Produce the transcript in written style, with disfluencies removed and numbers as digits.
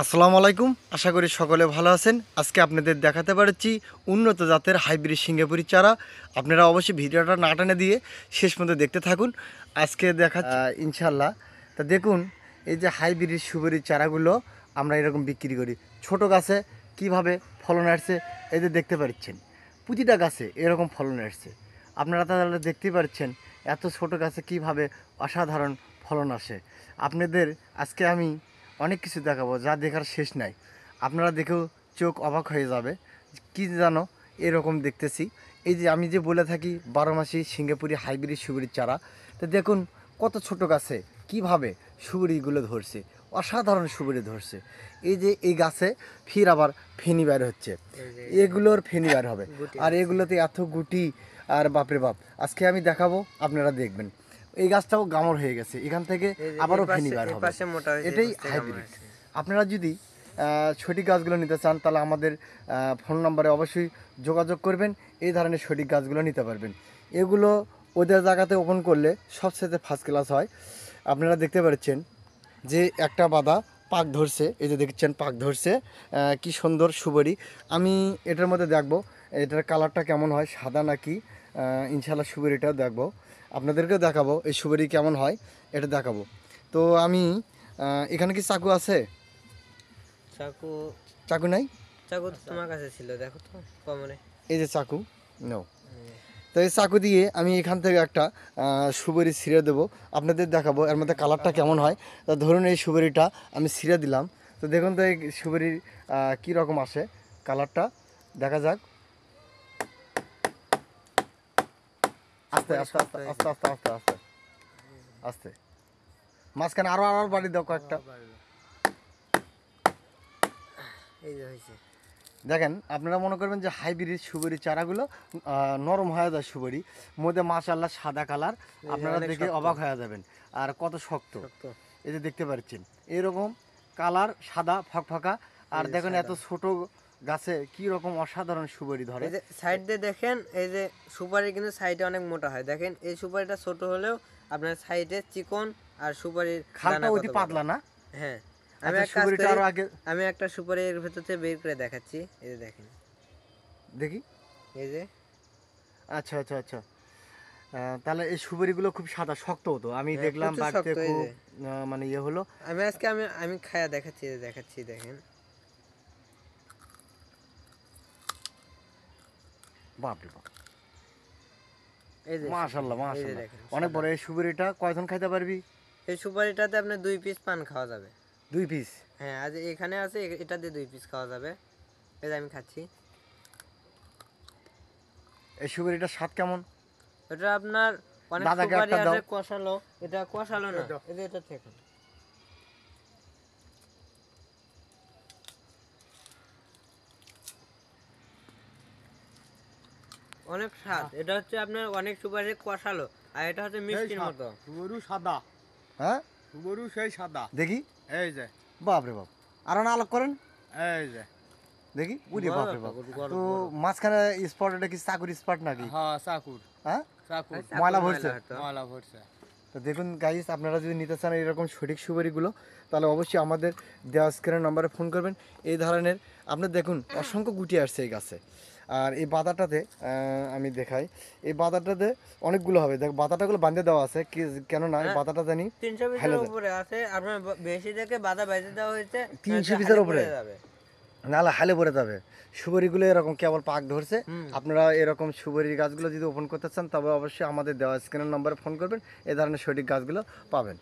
আসসালামু আলাইকুম। আশা করি সকলে ভালো আছেন। আজকে আপনাদের দেখাতে পারছি উন্নত জাতের হাইব্রিড সিঙ্গাপুরি চারা। আপনারা অবশ্যই ভিডিওটা না টেনে দিয়ে শেষ পর্যন্ত দেখতে থাকুন। আজকে দেখাচ্ছি ইনশাল্লাহ। তা দেখুন, এই যে হাইব্রিড সুপারি চারাগুলো আমরা এরকম বিক্রি করি। ছোট গাছে কিভাবে ফলন আসছে এই যে দেখতে পাচ্ছেন, প্রতিটা গাছে এরকম ফলন আসছে। আপনারা তাহলে দেখতেই পাচ্ছেন এত ছোট গাছে কিভাবে অসাধারণ ফলন আসে। আপনাদের আজকে আমি অনেক কিছু দেখাবো যা দেখার শেষ নাই। আপনারা দেখেও চোখ অবাক হয়ে যাবে, কি জানো এরকম দেখতেছি। এই যে আমি যে বলে থাকি 12 মাসি সিঙ্গাপুরি হাইব্রিড সুপারির চারা, তো দেখুন কত ছোট গাছে কিভাবে সুপারিগুলো ধরছে, অসাধারণ সুপারি ধরছে। এই যে এই গাছে ফির আবার ফেনি বের হচ্ছে, এগুলোর ফেনি বের হবে। আর এগুলোতে এত গুটি, আর বাপরে বাপ আজকে আমি দেখাবো, আপনারা দেখবেন। এই গাছটাও গামর হয়ে গেছে, এখান থেকে আবারও ফেনি বের হবে। এটাই হাইব্রিড। আপনারা যদি সঠিক গাছগুলো নিতে চান তাহলে আমাদের ফোন নম্বরে অবশ্যই যোগাযোগ করবেন, এই ধরনের সঠিক গাছগুলো নিতে পারবেন। এগুলো ওদের জায়গাতে ওপেন করলে সবচেয়ে ফার্স্ট ক্লাস হয়। আপনারা দেখতে পাচ্ছেন যে একটা বাদা পাক ধরছে, এই যে দেখছেন পাক ধরছে, কি সুন্দর সুপারি। আমি এটার মধ্যে দেখবো এটার কালারটা কেমন হয়, সাদা নাকি। ইনশাল্লাহ সুপারিটাও দেখবো, আপনাদেরকেও দেখাবো এই সুপারি কেমন হয়, এটা দেখাবো। তো আমি এখানে কি চাকু আছে? চাকু চাকু নাই? চাকু তো তোমার কাছে ছিল, দেখো তো কমরে। এই যে চাকু নাও। তো এই চাকু দিয়ে আমি এখান থেকে একটা সুপারি ছিঁড়ে দেবো, আপনাদের দেখাবো এর মধ্যে কালারটা কেমন হয়। তো ধরুন এই সুপারিটা আমি ছিঁড়ে দিলাম, তো দেখুন তো এই সুপারির কী রকম আসে কালারটা, দেখা যাক। আস্তে আস্তে আস্তে আস্তে আস্তে আস্তে আস্তে আস্তে মাঝখানে আরো আরো বাড়ি দাও কয়েকটা। এই যে হয়েছে। দেখেন আপনারা মনে করবেন যে হাইব্রিড সুপারি চারাগুলো নরম হয়ে যায়, সুপারি মধ্যে মাশাআল্লাহ সাদা কালার, আপনারা দেখে অবাক হয়ে যাবেন। আর কত শক্ত, এই যে দেখতে পাচ্ছেন এরকম কালার সাদা ফকফকা। আর দেখেন এত ছোট গাছে কি রকম অসাধারণ সুপারি ধরে। এই যে সাইড দিয়ে দেখেন, এই যে সুপারি কিন্তু সাইডে অনেক মোটা হয়। দেখেন এই সুপারিটা ছোট হলেও আপনার সাইডে চিকন, আর সুপারির খালটা অতি পাতলা না। হ্যাঁ, আমি একটা সুপারির ভেতর থেকে বের করে দেখাচ্ছি। এই যে দেখেন, দেখি এই যে। আচ্ছা আচ্ছা আচ্ছা, তাহলে এই সুপারিগুলো খুব সাদা শক্ত হতো, আমি দেখলাম বাড়িতে খুব মানে ইয়ে হলো। আমি আজকে আমি খায়া দেখাচ্ছি, দেখাচ্ছি দেখেন। বাপরে বাপ, এই যে মাশাআল্লাহ মাশাআল্লাহ, অনেক বড়। এই সুপারিটা কয়জন খাইতে পারবি? এই সুপারিটাতে আপনি 2 পিস পান খাওয়া যাবে। 2 পিস? হ্যাঁ, আজ এখানে আছে, এটা দিয়ে 2 পিস খাওয়া যাবে। এই যে আমি খাচ্ছি। এই সুপারিটার স্বাদ কেমন? এটা আপনার অনেক সুপারি আছে কষালো, এটা কষালো না, এই যে এটা থেকে অনেক স্বাদ। এটা হচ্ছে আপনার অনেক সুপারি কষালো, আর এটা হচ্ছে মিষ্টির মতো। গরু সাদা, হ্যাঁ গরু সেই সাদা। দেখি, এই যে বাপরে বাপ, আরো না আলোক করেন, এই যে দেখি। উরি বাপরে বাপ, তো মাঝখানে স্পট, এটা কি চাকুর স্পট নাকি? হ্যাঁ চাকুর, হ্যাঁ চাকুর ময়লা ভরছে। ময়লা ভরছে। তো দেখুন গাইস, আপনারা যদি নিতে চান এরকম সঠিক সুপারিগুলো তাহলে অবশ্যই আমাদের দেওয়া স্ক্রিনের নম্বরে ফোন করবেন। এই ধরনের আপনার দেখুন অসংখ্য গুটি আসছে এই গাছে। আর এই বাদাটাতে আমি দেখাই, এই বাদাটাতে অনেকগুলো হবে। দেখ বাদাটাগুলো বাঁধে দেওয়া আছে, কেন না এই বাদাটা জানি 300 পিসের উপরে আছে। আপনার বেশি দেখে বাদা বেঁধে দেওয়া হয়েছে 300 পিসের উপরে, নাহলে হালে পড়ে যাবে। সুপারিগুলো এরকম কেবল পাক ধরছে। আপনারা এরকম সুপারি গাছগুলো যদি ওপেন করতে চান তবে অবশ্যই আমাদের দেওয়া স্ক্রিনের নম্বরে ফোন করবেন, এই ধরনের সঠিক গাছগুলো পাবেন।